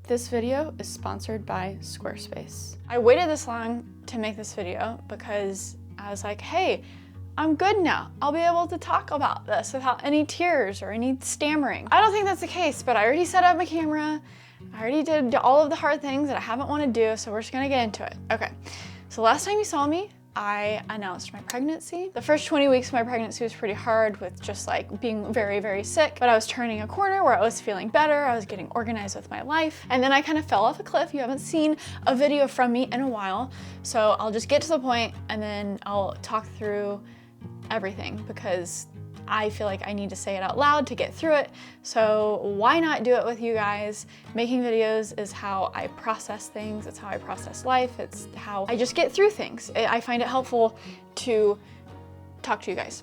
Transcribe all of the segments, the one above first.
This video is sponsored by Squarespace. I waited this long to make this video because I was like, hey, I'm good now. I'll be able to talk about this without any tears or any stammering. I don't think that's the case, but I already set up my camera. I already did all of the hard things that I haven't wanted to do, so we're just gonna get into it. Okay, so last time you saw me, I announced my pregnancy. The first 20 weeks of my pregnancy was pretty hard with just like being very, very sick, but I was turning a corner where I was feeling better. I was getting organized with my life. And then I kind of fell off a cliff. You haven't seen a video from me in a while. So I'll just get to the point and then I'll talk through everything because I feel like I need to say it out loud to get through it. So why not do it with you guys? Making videos is how I process things. It's how I process life. It's how I just get through things. I find it helpful to talk to you guys.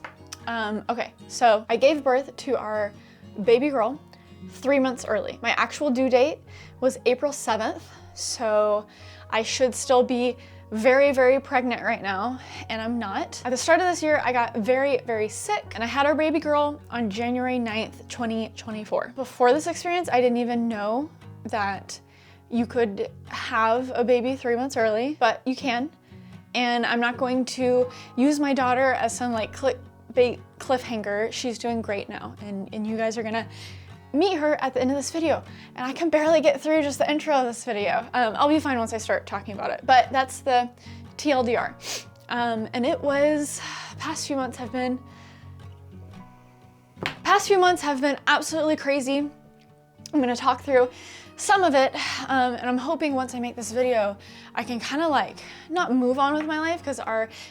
Okay, so I gave birth to our baby girl 3 months early. My actual due date was April 7th. So I should still be very, very pregnant right now, and I'm not. At the start of this year, I got very, very sick, and I had our baby girl on January 9th, 2024. Before this experience, I didn't even know that you could have a baby 3 months early, but you can. And I'm not going to use my daughter as some like clickbait cliffhanger. She's doing great now, and you guys are gonna meet her at the end of this video. And I can barely get through just the intro of this video. I'll be fine once I start talking about it, but that's the TLDR. And it was, past few months have been absolutely crazy. I'm gonna talk through some of it, and I'm hoping once I make this video, I can kind of like, not move on with my life, because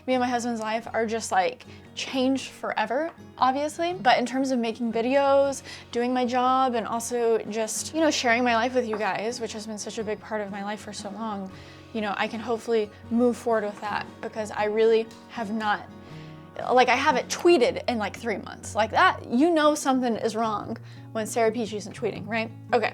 me and my husband's life are just like changed forever, obviously. But in terms of making videos, doing my job, and also just, you know, sharing my life with you guys, which has been such a big part of my life for so long, you know, I can hopefully move forward with that, because I really have not, like, I haven't tweeted in like 3 months. Like that, you know something is wrong when Sara Peachy isn't tweeting, right? Okay.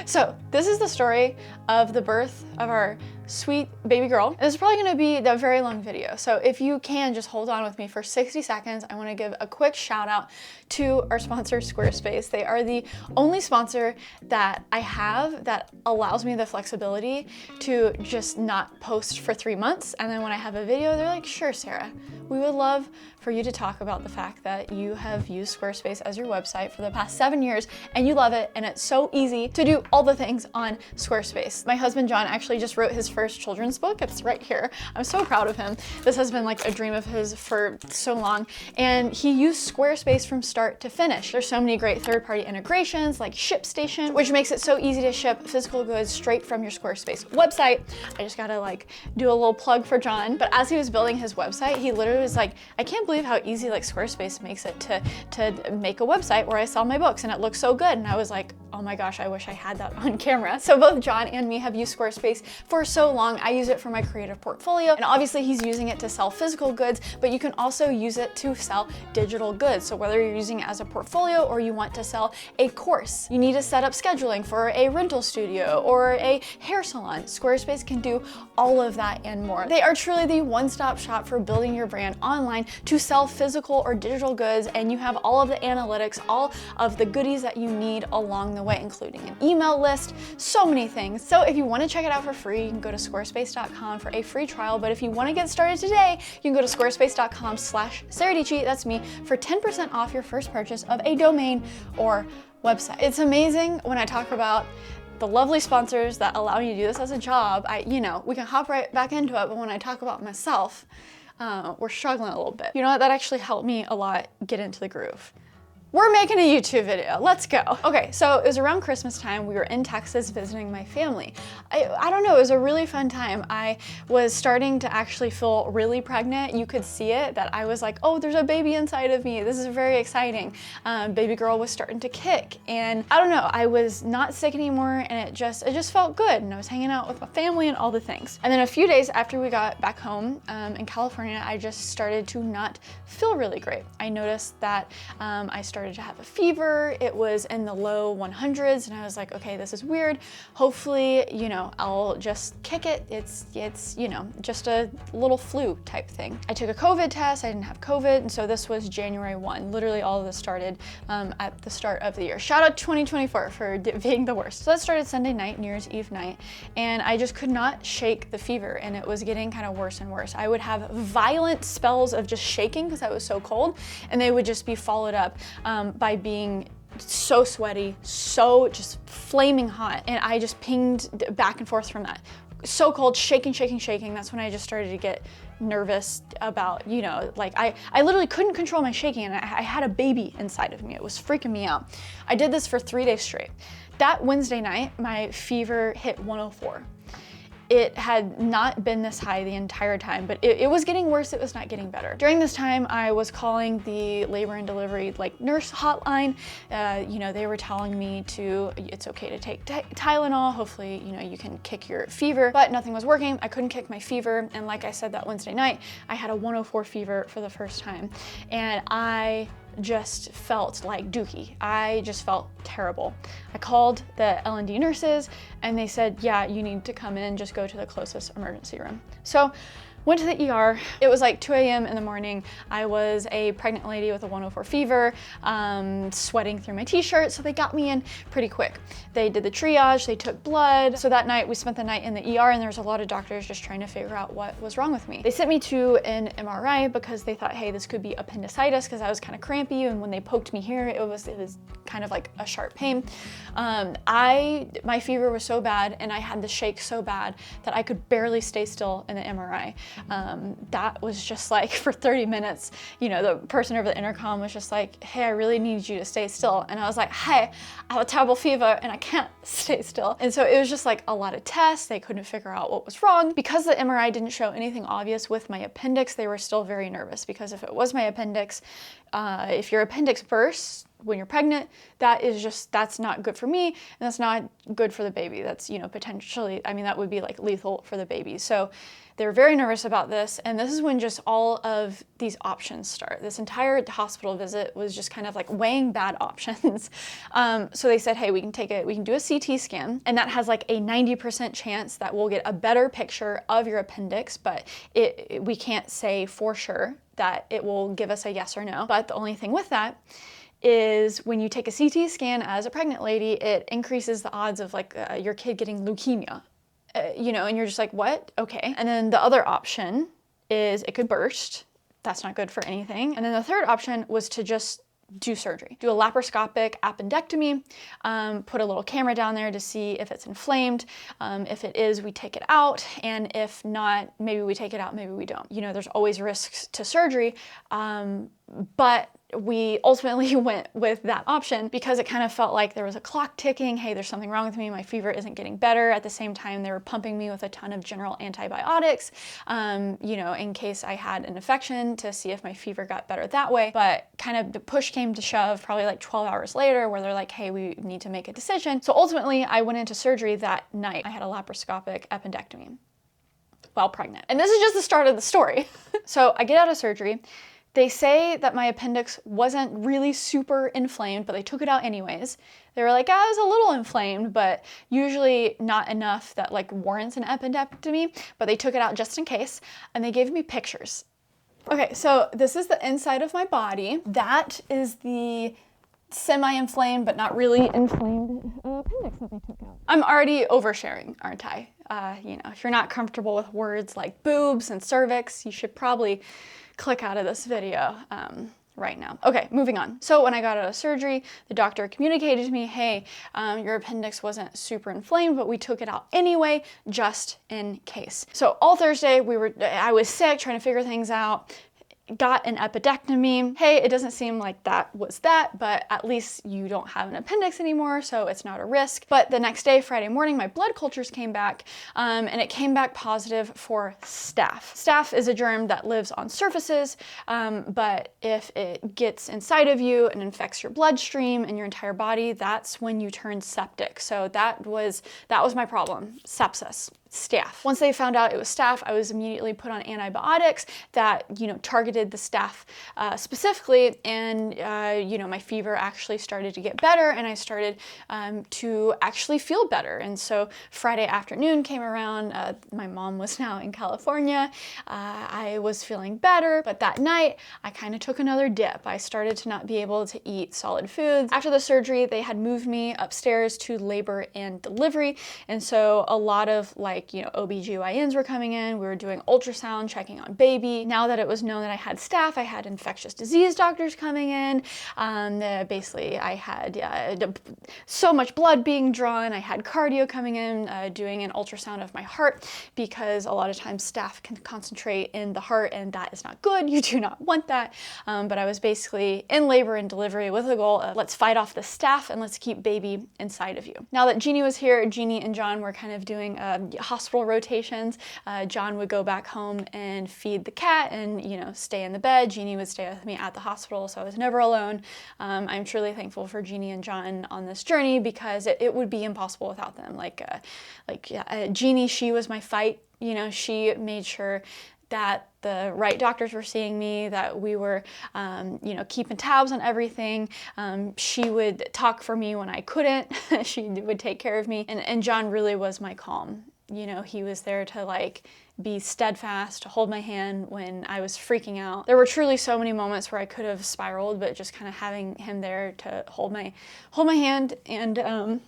So this is the story of the birth of our sweet baby girl. This is probably gonna be a very long video. So if you can just hold on with me for 60 seconds, I wanna give a quick shout out to our sponsor, Squarespace. They are the only sponsor that I have that allows me the flexibility to just not post for 3 months. And then when I have a video, they're like, sure, Sara, we would love for you to talk about the fact that you have used Squarespace as your website for the past 7 years and you love it, and it's so easy to do all the things on Squarespace. My husband, John, actually just wrote his first children's book. It's right here. I'm so proud of him. This has been like a dream of his for so long, and he used Squarespace from start to finish. There's so many great third-party integrations like ShipStation, which makes it so easy to ship physical goods straight from your Squarespace website. I just gotta like do a little plug for John, but as he was building his website, he literally was like, I can't believe how easy like Squarespace makes it to make a website where I sell my books, and it looks so good. And I was like, oh my gosh, I wish I had that on camera. So both John and me have used Squarespace for so long. I use it for my creative portfolio, and obviously he's using it to sell physical goods, but you can also use it to sell digital goods. So whether you're using it as a portfolio or you want to sell a course, you need to set up scheduling for a rental studio or a hair salon, Squarespace can do all of that and more. They are truly the one-stop shop for building your brand online to sell physical or digital goods, and you have all of the analytics, all of the goodies that you need along the way, including an email list, so many things. So if you want to check it out for free, you can go to squarespace.com for a free trial, but if you want to get started today, you can go to squarespace.com/Sara Dietschy, that's me, for 10% off your first purchase of a domain or website. It's amazing when I talk about the lovely sponsors that allow me to do this as a job. You know, we can hop right back into it, but when I talk about myself, we're struggling a little bit. You know what, that actually helped me a lot get into the groove. We're making a YouTube video, let's go. Okay, so it was around Christmas time. We were in Texas visiting my family. I don't know, it was a really fun time. I was starting to actually feel really pregnant. You could see it, that I was like, oh, there's a baby inside of me. This is very exciting. Baby girl was starting to kick, and I don't know, I was not sick anymore, and it just felt good, and I was hanging out with my family and all the things. And then a few days after we got back home in California, I just started to not feel really great. I noticed that I started started to have a fever. It was in the low 100s, and I was like, okay, this is weird. Hopefully, you know, I'll just kick it. It's you know, just a little flu type thing. I took a COVID test. I didn't have COVID, and so this was January 1. Literally all of this started at the start of the year. Shout out 2024 for being the worst. So that started Sunday night, New Year's Eve night, and I just could not shake the fever, and it was getting kind of worse and worse. I would have violent spells of just shaking because I was so cold, and they would just be followed up by being so sweaty, so just flaming hot, and I just pinged back and forth from that. So cold, shaking, shaking, shaking. That's when I just started to get nervous about, you know, like I literally couldn't control my shaking, and I had a baby inside of me. It was freaking me out. I did this for 3 days straight. That Wednesday night, my fever hit 104. It had not been this high the entire time, but it was getting worse. It was not getting better. During this time, I was calling the labor and delivery like nurse hotline. You know, they were telling me it's okay to take Tylenol. Hopefully, you know, you can kick your fever, but nothing was working. I couldn't kick my fever. And like I said, that Wednesday night, I had a 104 fever for the first time. And I just felt like dookie. I just felt terrible. I called the L&D nurses, and they said, yeah, you need to come in, just go to the closest emergency room. So went to the ER. It was like 2 a.m. in the morning. I was a pregnant lady with a 104 fever, sweating through my t-shirt, so they got me in pretty quick. They did the triage, they took blood. So that night, we spent the night in the ER, and there was a lot of doctors just trying to figure out what was wrong with me. They sent me to an MRI because they thought, hey, this could be appendicitis, because I was kind of crampy, and when they poked me here, it was kind of like a sharp pain. My fever was so bad, and I had the shake so bad that I could barely stay still in the MRI. That was just like for 30 minutes, you know, the person over the intercom was just like, hey, I really need you to stay still. And I was like, hey, I have a terrible fever and I can't stay still. And so it was just like a lot of tests. They couldn't figure out what was wrong. Because the MRI didn't show anything obvious with my appendix, they were still very nervous, because if it was my appendix, if your appendix bursts when you're pregnant, that's not good for me, and that's not good for the baby. That's, you know, potentially, I mean, that would be like lethal for the baby. So they were very nervous about this, and this is when just all of these options start. This entire hospital visit was just kind of like weighing bad options. So they said, hey, we can do a CT scan, and that has like a 90% chance that we'll get a better picture of your appendix, but we can't say for sure that it will give us a yes or no. But the only thing with that is when you take a CT scan as a pregnant lady, it increases the odds of like your kid getting leukemia, you know, and you're just like, what? Okay. And then the other option is it could burst. That's not good for anything. And then the third option was to just do surgery, do a laparoscopic appendectomy, put a little camera down there to see if it's inflamed. If it is, we take it out. And if not, maybe we take it out, maybe we don't. You know, there's always risks to surgery, but we ultimately went with that option because it kind of felt like there was a clock ticking. Hey, there's something wrong with me. My fever isn't getting better. At the same time, they were pumping me with a ton of general antibiotics, you know, in case I had an infection, to see if my fever got better that way. But kind of the push came to shove probably like 12 hours later, where they're like, hey, we need to make a decision. So ultimately, I went into surgery that night. I had a laparoscopic appendectomy while pregnant. And this is just the start of the story. So I get out of surgery. They say that my appendix wasn't really super inflamed, but they took it out anyways. They were like, it was a little inflamed, but usually not enough that like warrants an appendectomy, but they took it out just in case, and they gave me pictures. Okay, so this is the inside of my body. That is the semi-inflamed, but not really inflamed appendix that they took out. I'm already oversharing, aren't I? You know, if you're not comfortable with words like boobs and cervix, you should probably click out of this video right now. Okay, moving on. So when I got out of surgery, the doctor communicated to me, hey, your appendix wasn't super inflamed, but we took it out anyway, just in case. So all Thursday, I was sick, trying to figure things out. Got an appendectomy. Hey, it doesn't seem like that was that, but at least you don't have an appendix anymore, so it's not a risk. But the next day, Friday morning, my blood cultures came back, and it came back positive for staph. Staph is a germ that lives on surfaces, but if it gets inside of you and infects your bloodstream and your entire body, that's when you turn septic. So that was my problem, sepsis. staph. Once they found out it was staph, I was immediately put on antibiotics that, targeted the staph specifically, and, my fever actually started to get better, and I started to actually feel better. And so Friday afternoon came around, my mom was now in California, I was feeling better, but that night I kind of took another dip. I started to not be able to eat solid foods. After the surgery, they had moved me upstairs to labor and delivery, and so a lot of OBGYNs were coming in, we were doing ultrasound, checking on baby. Now that it was known that I had staph, I had infectious disease doctors coming in. Basically, I had so much blood being drawn. I had cardio coming in, doing an ultrasound of my heart, because a lot of times staph can concentrate in the heart, and that is not good. You do not want that. But I was basically in labor and delivery with the goal of, let's fight off the staph and let's keep baby inside of you. Now that Jeannie was here, Jeannie and John were kind of doing hospital rotations. John would go back home and feed the cat and, stay in the bed. Jeannie would stay with me at the hospital, so I was never alone. I'm truly thankful for Jeannie and John on this journey, because it would be impossible without them. Jeannie, she was my fight. She made sure that the right doctors were seeing me, that we were, keeping tabs on everything. She would talk for me when I couldn't. She would take care of me. And John really was my calm. He was there to be steadfast, to hold my hand when I was freaking out. There were truly so many moments where I could have spiraled, but just kind of having him there to hold my hand and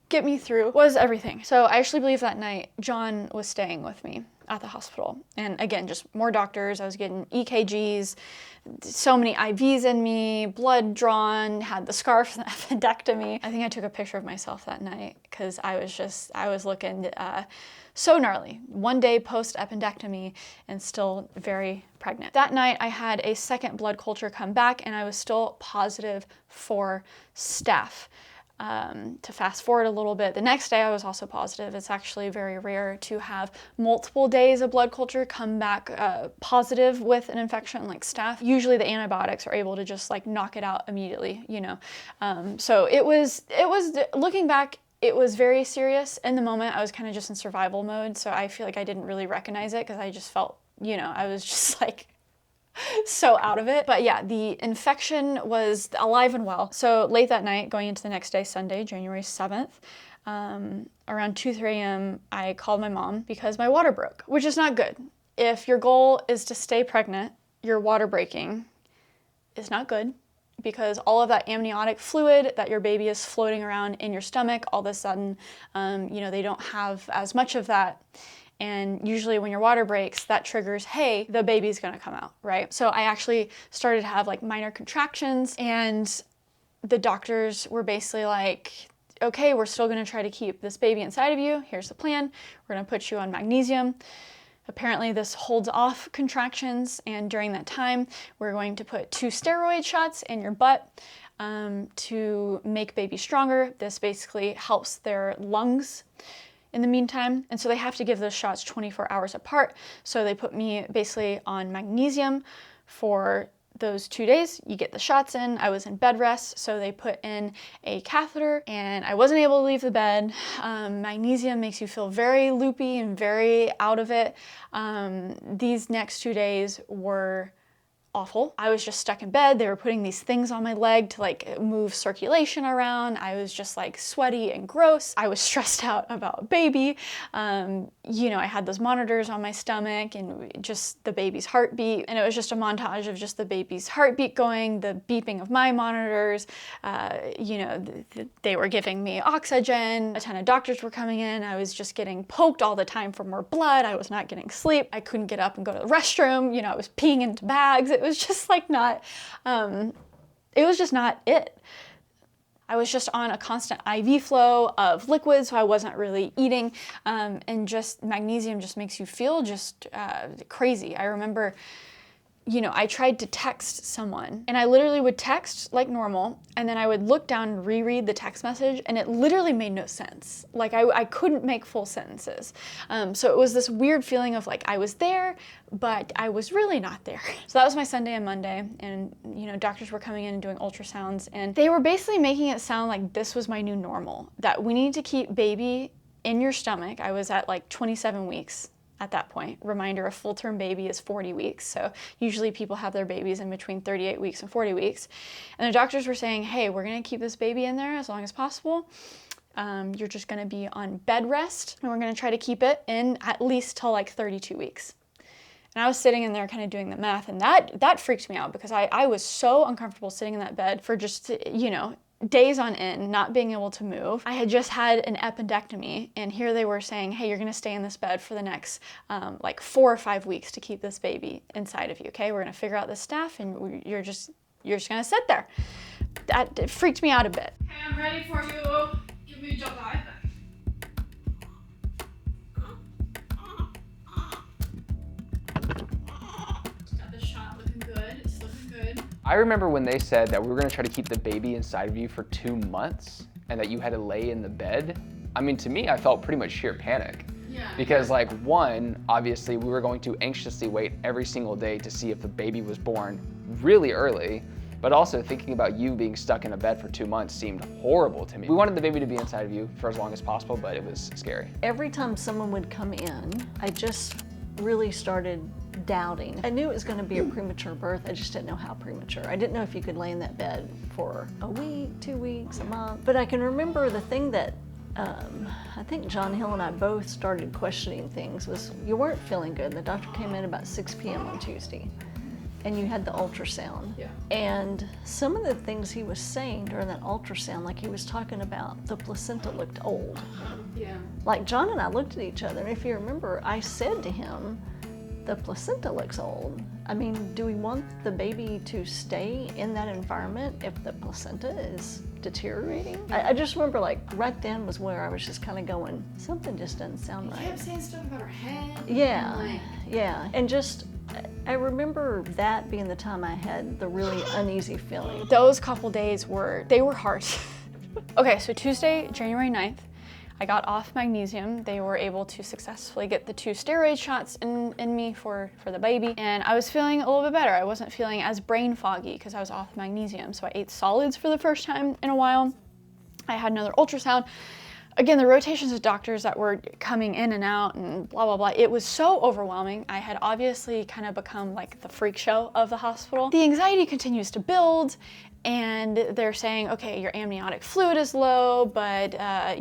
get me through was everything. So I actually believe that night John was staying with me at the hospital. And again, just more doctors. I was getting EKGs, so many IVs in me, blood drawn, had the scar from the appendectomy. I think I took a picture of myself that night because I was looking so gnarly. 1 day post appendectomy and still very pregnant. That night I had a second blood culture come back and I was still positive for staph. To fast forward a little bit, the next day I was also positive. It's actually very rare to have multiple days of blood culture come back positive with an infection like staph. Usually the antibiotics are able to just knock it out immediately, So it was looking back, it was very serious. In the moment, I was kind of just in survival mode, so I feel like I didn't really recognize it because I just felt, I was just so out of it. But yeah, the infection was alive and well. So late that night, going into the next day, Sunday, January 7th, around 2, 3 a.m., I called my mom because my water broke, which is not good. If your goal is to stay pregnant, your water breaking is not good, because all of that amniotic fluid that your baby is floating around in your stomach, all of a sudden, they don't have as much of that. And usually when your water breaks, that triggers, hey, the baby's gonna come out, right? So I actually started to have minor contractions, and the doctors were basically okay, we're still gonna try to keep this baby inside of you. Here's the plan. We're gonna put you on magnesium. Apparently this holds off contractions, and during that time, we're going to put 2 steroid shots in your butt to make baby stronger. This basically helps their lungs in the meantime. And so they have to give those shots 24 hours apart. So they put me basically on magnesium for those 2 days. You get the shots in. I was in bed rest, so they put in a catheter and I wasn't able to leave the bed. Magnesium makes you feel very loopy and very out of it. These next 2 days were awful. I was just stuck in bed. They were putting these things on my leg to move circulation around. I was just sweaty and gross. I was stressed out about baby. I had those monitors on my stomach and just the baby's heartbeat. And it was just a montage of just the baby's heartbeat going, the beeping of my monitors. They were giving me oxygen. A ton of doctors were coming in. I was just getting poked all the time for more blood. I was not getting sleep. I couldn't get up and go to the restroom. I was peeing into bags. It was just not, it was just not it. I was just on a constant IV flow of liquids, so I wasn't really eating, and just magnesium just makes you feel just crazy. I remember, I tried to text someone, and I literally would text like normal, and then I would look down and reread the text message, and it literally made no sense. I couldn't make full sentences. So it was this weird feeling of I was there, but I was really not there. So that was my Sunday and Monday, and doctors were coming in and doing ultrasounds, and they were basically making it sound like this was my new normal, that we need to keep baby in your stomach. I was at like 27 weeks at that point. Reminder, a full-term baby is 40 weeks. So usually people have their babies in between 38 weeks and 40 weeks. And the doctors were saying, hey, we're gonna keep this baby in there as long as possible. You're just gonna be on bed rest, and we're gonna try to keep it in at least till like 32 weeks. And I was sitting in there kind of doing the math, and that freaked me out because I was so uncomfortable sitting in that bed for just, you know, days on end, not being able to move. I had just had an appendectomy, and here they were saying, hey, you're gonna stay in this bed for the next like 4 or 5 weeks to keep this baby inside of you, okay? We're gonna figure out this stuff, and you're just gonna sit there. That freaked me out a bit. Okay, I'm ready for you. Give me your life. Got this shot looking good. It's looking good. I remember when they said that we were gonna try to keep the baby inside of you for 2 months and that you had to lay in the bed. I mean, to me, I felt pretty much sheer panic. Yeah. Because like, one, obviously we were going to anxiously wait every single day to see if the baby was born really early, but also thinking about you being stuck in a bed for 2 months seemed horrible to me. We wanted the baby to be inside of you for as long as possible, but it was scary. Every time someone would come in, I just really started doubting. I knew it was going to be a premature birth, I just didn't know how premature. I didn't know if you could lay in that bed for a week, 2 weeks, a month. But I can remember the thing that I think John Hill and I both started questioning things was you weren't feeling good. The doctor came in about 6 p.m. on Tuesday, and you had the ultrasound. Yeah. And some of the things he was saying during that ultrasound, like he was talking about the placenta looked old. Yeah. Like John and I looked at each other, and if you remember, I said to him, the placenta looks old. I mean, do we want the baby to stay in that environment if the placenta is deteriorating? I just remember like right then was where I was just kind of going, something just doesn't sound right. You kept saying stuff about her head. Yeah, Like, yeah. And just, I remember that being the time I had the really uneasy feeling. Those couple days were hard. Okay, so Tuesday, January 9th, I got off magnesium. They were able to successfully get the 2 steroid shots in me for the baby. And I was feeling a little bit better. I wasn't feeling as brain foggy because I was off magnesium. So I ate solids for the first time in a while. I had another ultrasound. Again, the rotations of doctors that were coming in and out and blah, blah, blah. It was so overwhelming. I had obviously kind of become like the freak show of the hospital. The anxiety continues to build, and they're saying, okay, your amniotic fluid is low, but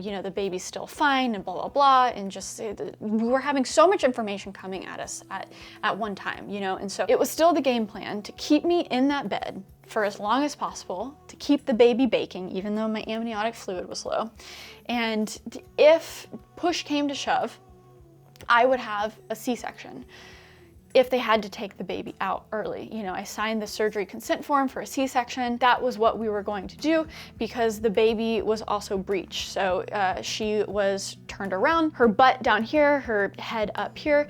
you know, the baby's still fine and blah, blah, blah. And just, we were having so much information coming at us at one time, you know? And so it was still the game plan to keep me in that bed for as long as possible, to keep the baby baking, even though my amniotic fluid was low. And if push came to shove, I would have a C-section if they had to take the baby out early. You know, I signed the surgery consent form for a C-section. That was what we were going to do because the baby was also breech. So she was turned around, her butt down here, her head up here.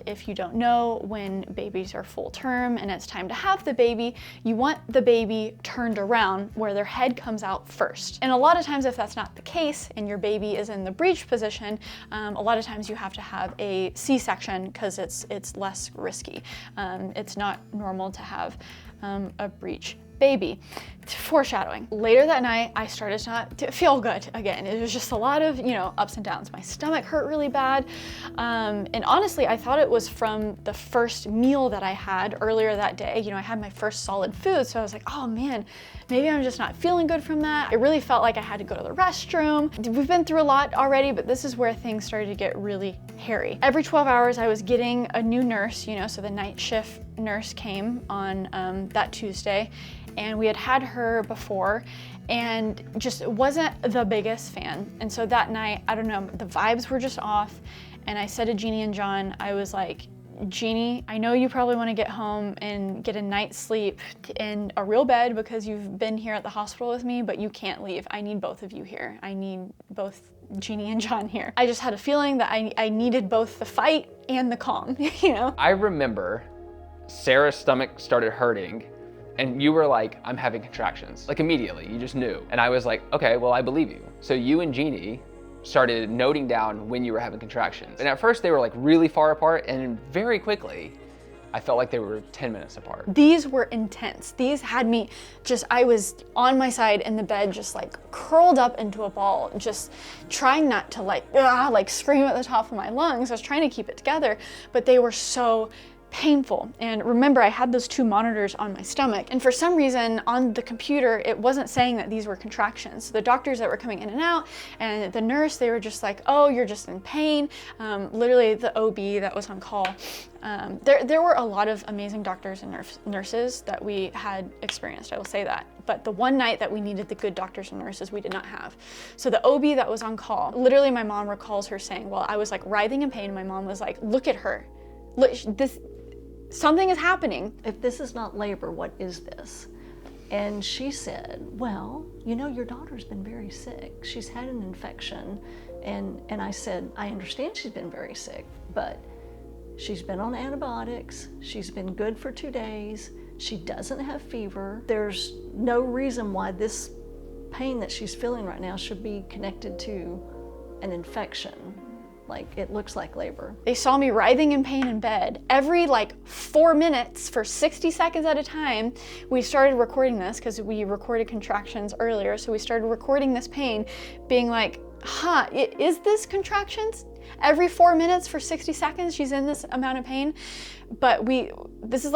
If you don't know, when babies are full term and it's time to have the baby, you want the baby turned around where their head comes out first. And a lot of times if that's not the case and your baby is in the breech position, a lot of times you have to have a C-section because it's less risky. It's not normal to have a breech baby. Foreshadowing. Later that night, I started not to feel good again. It was just a lot of, you know, ups and downs. My stomach hurt really bad. And honestly, I thought it was from the first meal that I had earlier that day. You know, I had my first solid food, so I was like, oh man, maybe I'm just not feeling good from that. It really felt like I had to go to the restroom. We've been through a lot already, but this is where things started to get really hairy. Every 12 hours, I was getting a new nurse, you know, so the night shift nurse came on that Tuesday, and we had her before and just wasn't the biggest fan. And so that night, I don't know, the vibes were just off. And I said to Jeannie and John, I was like, Jeannie, I know you probably want to get home and get a night's sleep in a real bed because you've been here at the hospital with me, but you can't leave. I need both of you here. I need both Jeannie and John here. I just had a feeling that I needed both the fight and the calm, you know? I remember Sarah's stomach started hurting and you were like, I'm having contractions. Like immediately, you just knew. And I was like, okay, well, I believe you. So you and Jeannie started noting down when you were having contractions. And at first they were like really far apart, and very quickly I felt like they were 10 minutes apart. These were intense. These had me I was on my side in the bed, just like curled up into a ball, just trying not to like scream at the top of my lungs. I was trying to keep it together, but they were so painful. And remember, I had those 2 monitors on my stomach, and for some reason on the computer it wasn't saying that these were contractions. So the doctors that were coming in and out and the nurse, they were just like, oh, you're just in pain. Literally the OB that was on call. There were a lot of amazing doctors and nurses that we had experienced, I will say that. But the one night that we needed the good doctors and nurses, we did not have. So the OB that was on call, literally my mom recalls her saying, well, I was like writhing in pain, and my mom was like, look at her. Look, something is happening. If this is not labor, what is this? And she said, well, you know, your daughter's been very sick. She's had an infection. And I said, I understand she's been very sick, but she's been on antibiotics. She's been good for 2 days. She doesn't have fever. There's no reason why this pain that she's feeling right now should be connected to an infection. Like, it looks like labor. They saw me writhing in pain in bed. Every 4 minutes for 60 seconds at a time, we started recording this because we recorded contractions earlier. So we started recording this pain, being like, is this contractions? Every 4 minutes for 60 seconds, she's in this amount of pain. But this is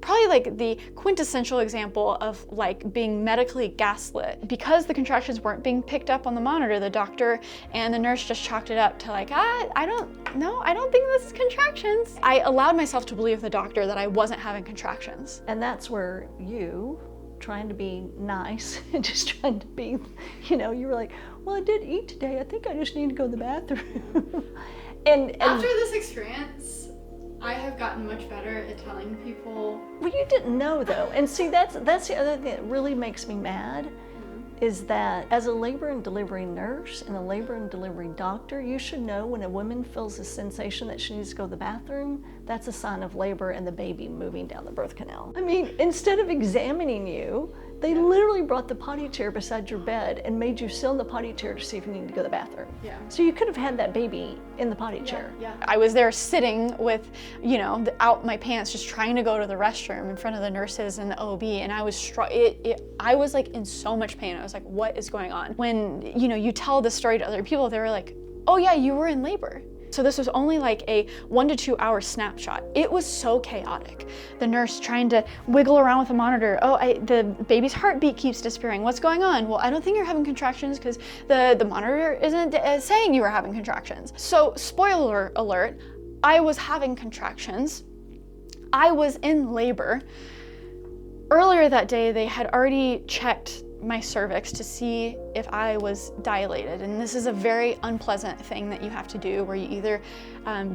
probably the quintessential example of being medically gaslit. Because the contractions weren't being picked up on the monitor, the doctor and the nurse just chalked it up to I don't think this is contractions. I allowed myself to believe the doctor that I wasn't having contractions. And that's where you, trying to be nice and just trying to be, you were like, well, I did eat today. I think I just need to go to the bathroom. and after this experience, I have gotten much better at telling people. Well, you didn't know though. And see, that's the other thing that really makes me mad, is that as a labor and delivery nurse and a labor and delivery doctor, you should know when a woman feels a sensation that she needs to go to the bathroom, that's a sign of labor and the baby moving down the birth canal. I mean, instead of examining you, they literally brought the potty chair beside your bed and made you sit in the potty chair to see if you needed to go to the bathroom. Yeah. So you could have had that baby in the potty chair. Yeah. I was there sitting with, out my pants, just trying to go to the restroom in front of the nurses and the OB, and I was I was in so much pain. I was like, what is going on? When, you tell this story to other people, they were like, oh yeah, you were in labor. So this was only a 1 to 2 hour snapshot. It was so chaotic. The nurse trying to wiggle around with the monitor. Oh, the baby's heartbeat keeps disappearing. What's going on? Well, I don't think you're having contractions because the monitor isn't saying you were having contractions. So spoiler alert, I was having contractions. I was in labor. Earlier that day, they had already checked my cervix to see if I was dilated. And this is a very unpleasant thing that you have to do, where you either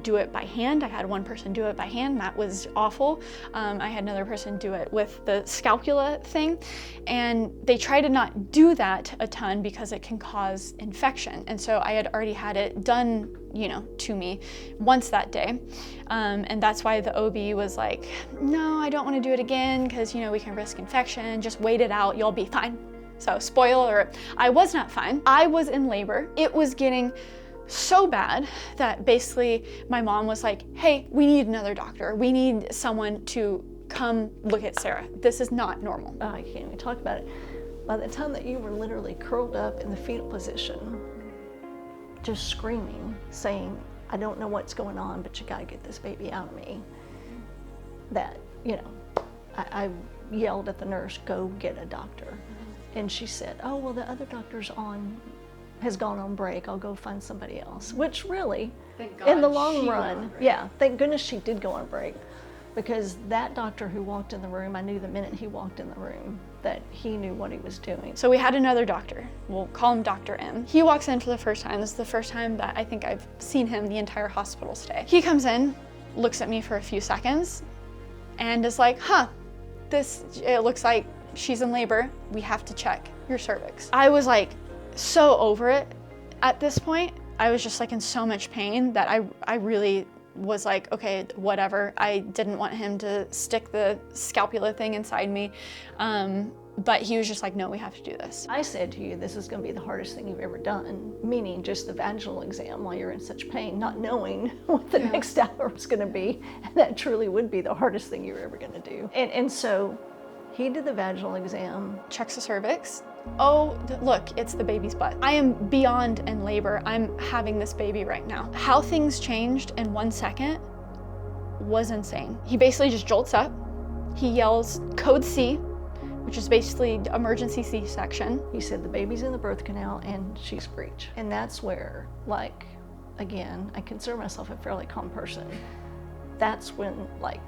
do it by hand. I had one person do it by hand. That was awful. I had another person do it with the scalpula thing. And they try to not do that a ton because it can cause infection. And so I had already had it done, to me once that day. And that's why the OB was like, no, I don't want to do it again because, we can risk infection. Just wait it out. You'll be fine. So spoiler, I was not fine. I was in labor. It was getting so bad that basically my mom was like, hey, we need another doctor. We need someone to come look at Sarah. This is not normal. Oh, I can't even talk about it. By the time that you were literally curled up in the fetal position, just screaming, saying, I don't know what's going on, but you gotta get this baby out of me. That, I yelled at the nurse, go get a doctor. And she said, oh, well, the other doctor's has gone on break. I'll go find somebody else. Which really, in the long run, thank goodness she did go on break. Because that doctor who walked in the room, I knew the minute he walked in the room that he knew what he was doing. So we had another doctor. We'll call him Dr. M. He walks in for the first time. This is the first time that I think I've seen him the entire hospital stay. He comes in, looks at me for a few seconds, and is like, it looks like she's in labor. We have to check your cervix. I was so over it at this point. I was just in so much pain that I really was like, okay, whatever. I didn't want him to stick the scalpula thing inside me. But he was just like, no, we have to do this. I said to you, this is going to be the hardest thing you've ever done, meaning just the vaginal exam while you're in such pain, not knowing what the next hour was going to be. And that truly would be the hardest thing you're ever going to do. And so he did the vaginal exam. Checks the cervix. Oh, look, it's the baby's butt. I am beyond in labor. I'm having this baby right now. How things changed in 1 second was insane. He basically just jolts up. He yells code C, which is basically emergency C-section. He said the baby's in the birth canal and she's breech. And that's where, like, again, I consider myself a fairly calm person. That's when, like,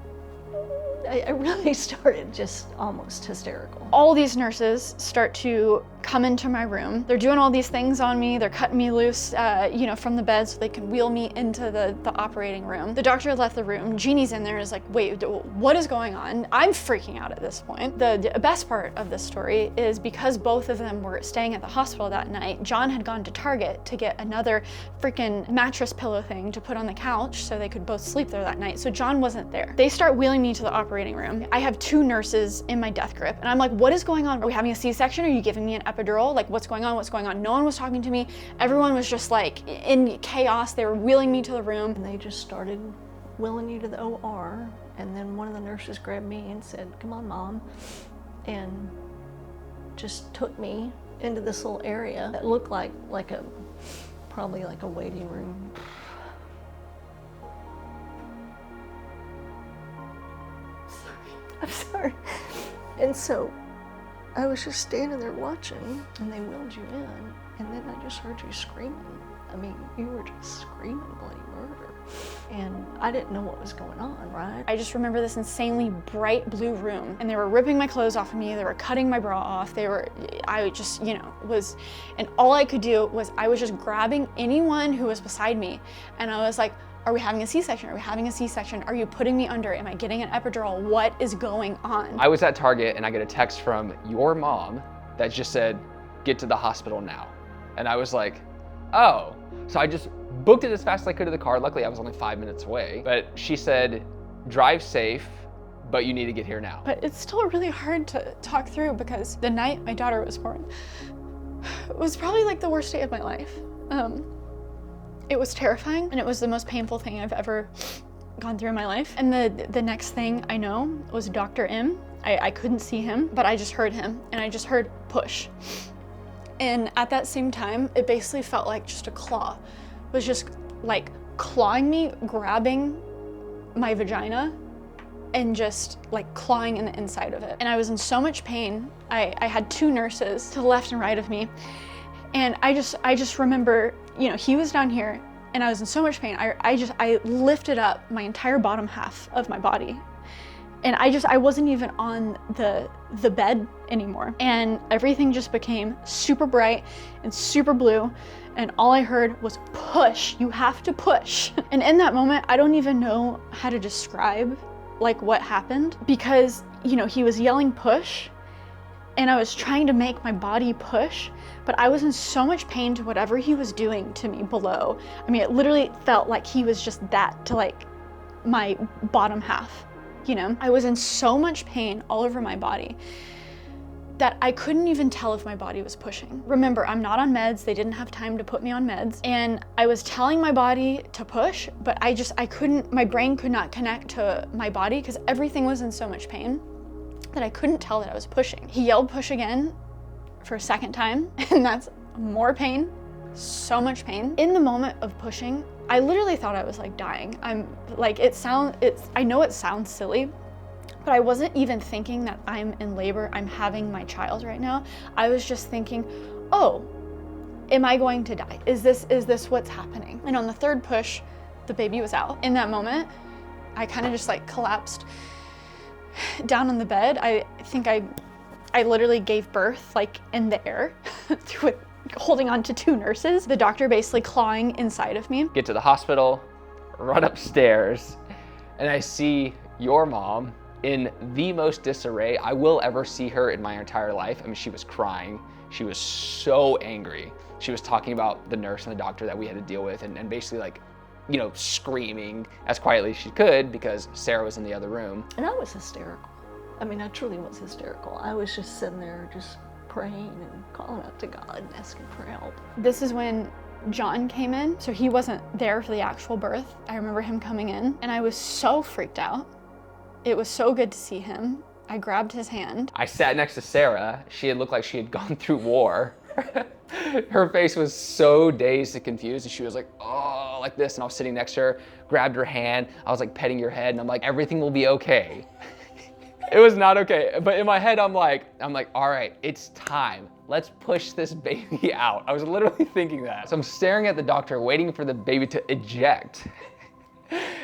I really started just almost hysterical. All these nurses start to come into my room. They're doing all these things on me. They're cutting me loose, from the bed so they can wheel me into the operating room. The doctor left the room. Jeannie's in there is like, wait, what is going on? I'm freaking out at this point. The best part of this story is because both of them were staying at the hospital that night, John had gone to Target to get another freaking mattress pillow thing to put on the couch so they could both sleep there that night. So John wasn't there. They start wheeling me to the operating room. I have 2 nurses in my death grip and I'm like, what is going on? Are we having a C-section? Are you giving me an epidural? Like, what's going on? What's going on? No one was talking to me. Everyone was just like in chaos. They were wheeling me to the room. And they just started wheeling you to the OR. And then one of the nurses grabbed me and said, come on, Mom. And just took me into this little area that looked like probably like a waiting room. I'm sorry. And so I was just standing there watching, and they wheeled you in, and then I just heard you screaming. I mean, you were just screaming bloody murder. And I didn't know what was going on, right? I just remember this insanely bright blue room, and they were ripping my clothes off of me, they were cutting my bra off, I just, and all I could do was I was just grabbing anyone who was beside me, and I was like, are we having a C-section? Are we having a C-section? Are you putting me under? Am I getting an epidural? What is going on? I was at Target and I get a text from your mom that just said, get to the hospital now. And I was like, oh. So I just booked it as fast as I could to the car. Luckily I was only 5 minutes away, but she said, drive safe, but you need to get here now. But it's still really hard to talk through because the night my daughter was born was probably like the worst day of my life. It was terrifying and it was the most painful thing I've ever gone through in my life. And the next thing I know was Dr. M. I couldn't see him, but I just heard him and I just heard push. And at that same time, it basically felt like just a claw. It was just like clawing me, grabbing my vagina and just like clawing in the inside of it. And I was in so much pain. I had 2 nurses to the left and right of me. And I just remember, he was down here and I was in so much pain. I lifted up my entire bottom half of my body. And I wasn't even on the bed anymore. And everything just became super bright and super blue. And all I heard was push, you have to push. And in that moment, I don't even know how to describe like what happened because, he was yelling push and I was trying to make my body push, but I was in so much pain to whatever he was doing to me below. I mean, it literally felt like he was just that to like my bottom half, I was in so much pain all over my body that I couldn't even tell if my body was pushing. Remember, I'm not on meds. They didn't have time to put me on meds. And I was telling my body to push, but my brain could not connect to my body because everything was in so much pain that I couldn't tell that I was pushing. He yelled push again for a second time, and that's more pain, so much pain. In the moment of pushing, I literally thought I was like dying. I know it sounds silly, but I wasn't even thinking that I'm in labor, I'm having my child right now. I was just thinking, oh, am I going to die? Is this what's happening? And on the 3rd push, the baby was out. In that moment, I kind of just like collapsed down on the bed. I think I literally gave birth like in the air with holding on to 2 nurses. The doctor basically clawing inside of me. Get to the hospital, run upstairs, and I see your mom in the most disarray I will ever see her in my entire life. I mean, she was crying. She was so angry. She was talking about the nurse and the doctor that we had to deal with and basically like, screaming as quietly as she could because Sara was in the other room. And I was hysterical. I mean, I truly was hysterical. I was just sitting there just praying and calling out to God and asking for help. This is when John came in, so he wasn't there for the actual birth. I remember him coming in and I was so freaked out. It was so good to see him. I grabbed his hand. I sat next to Sara. She had looked like she had gone through war. Her face was so dazed and confused, and she was like, oh, like this. And I was sitting next to her, grabbed her hand. I was like petting your head, and I'm like, everything will be okay. It was not okay. But in my head, I'm like, all right, it's time. Let's push this baby out. I was literally thinking that. So I'm staring at the doctor, waiting for the baby to eject.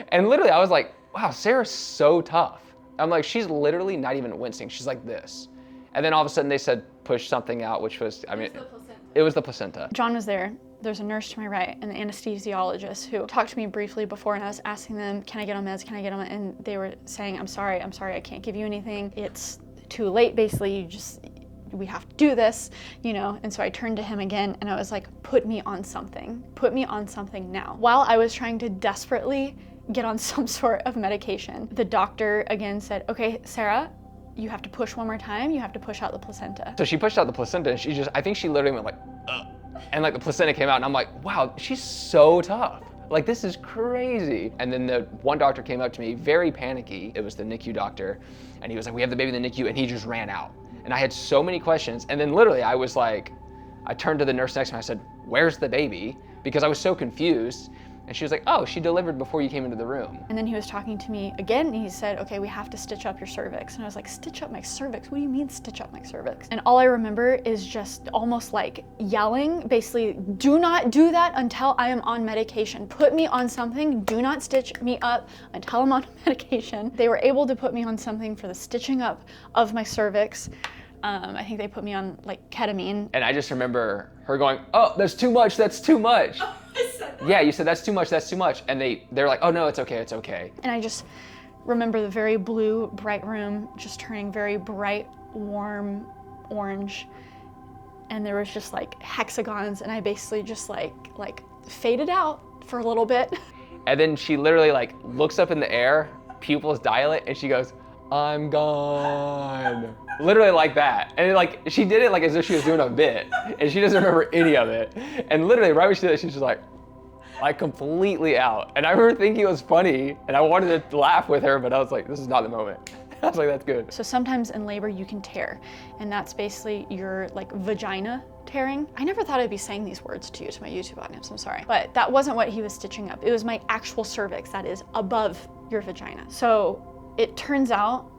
And literally, I was like, wow, Sarah's so tough. I'm like, she's literally not even wincing. She's like this. And then all of a sudden they said, push something out, which was, I mean, it was the placenta. John was there. There's a nurse to my right and the anesthesiologist who talked to me briefly before, and I was asking them, can I get on meds? Can I get on meds? And they were saying, I'm sorry, I can't give you anything. It's too late, basically. We have to do this, you know? And so I turned to him again and I was like, put me on something now. While I was trying to desperately get on some sort of medication, the doctor again said, okay, Sara, you have to push one more time. You have to push out the placenta. So she pushed out the placenta and I think she literally went like, ugh. And like the placenta came out and I'm like, wow, she's so tough. Like, this is crazy. And then the one doctor came up to me, very panicky. It was the NICU doctor. And he was like, we have the baby in the NICU, and he just ran out. And I had so many questions. And then literally I was like, I turned to the nurse next to me, I said, where's the baby? Because I was so confused. And she was like, oh, she delivered before you came into the room. And then he was talking to me again, and he said, okay, we have to stitch up your cervix. And I was like, stitch up my cervix? What do you mean stitch up my cervix? And all I remember is just almost like yelling, basically, do not do that until I am on medication. Put me on something, do not stitch me up until I'm on medication. They were able to put me on something for the stitching up of my cervix. I think they put me on like ketamine. And I just remember her going, oh, that's too much, that's too much. I said that. Yeah, you said that's too much, that's too much. And they're like, oh no, it's okay, it's okay. And I just remember the very blue, bright room just turning very bright, warm orange. And there was just like hexagons, and I basically just like faded out for a little bit. And then she literally like looks up in the air, pupils dilate, and she goes, I'm gone. Literally like that. And like, she did it like as if she was doing a bit, and she doesn't remember any of it. And literally right when she did it, she's just like completely out. And I remember thinking it was funny, and I wanted to laugh with her, but I was like, this is not the moment. I was like, that's good. So sometimes in labor you can tear, and that's basically your like vagina tearing. I never thought I'd be saying these words to you, to my YouTube audience, I'm sorry. But that wasn't what he was stitching up. It was my actual cervix that is above your vagina. So it turns out,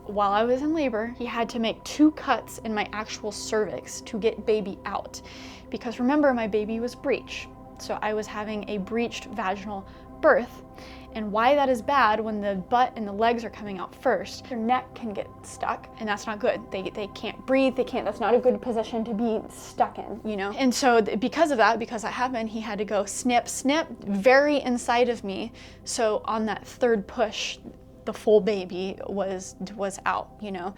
while I was in labor, he had to make 2 cuts in my actual cervix to get baby out. Because remember, my baby was breech. So I was having a breached vaginal birth. And why that is bad when the butt and the legs are coming out first, their neck can get stuck, and that's not good. They can't breathe, that's not a good position to be stuck in, you know? And so because of that, because that happened, he had to go snip, snip, very inside of me. So on that 3rd push, the full baby was out, you know?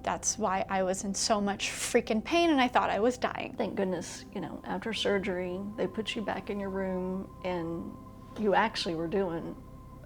That's why I was in so much freaking pain, and I thought I was dying. Thank goodness, you know, after surgery, they put you back in your room, and you actually were doing,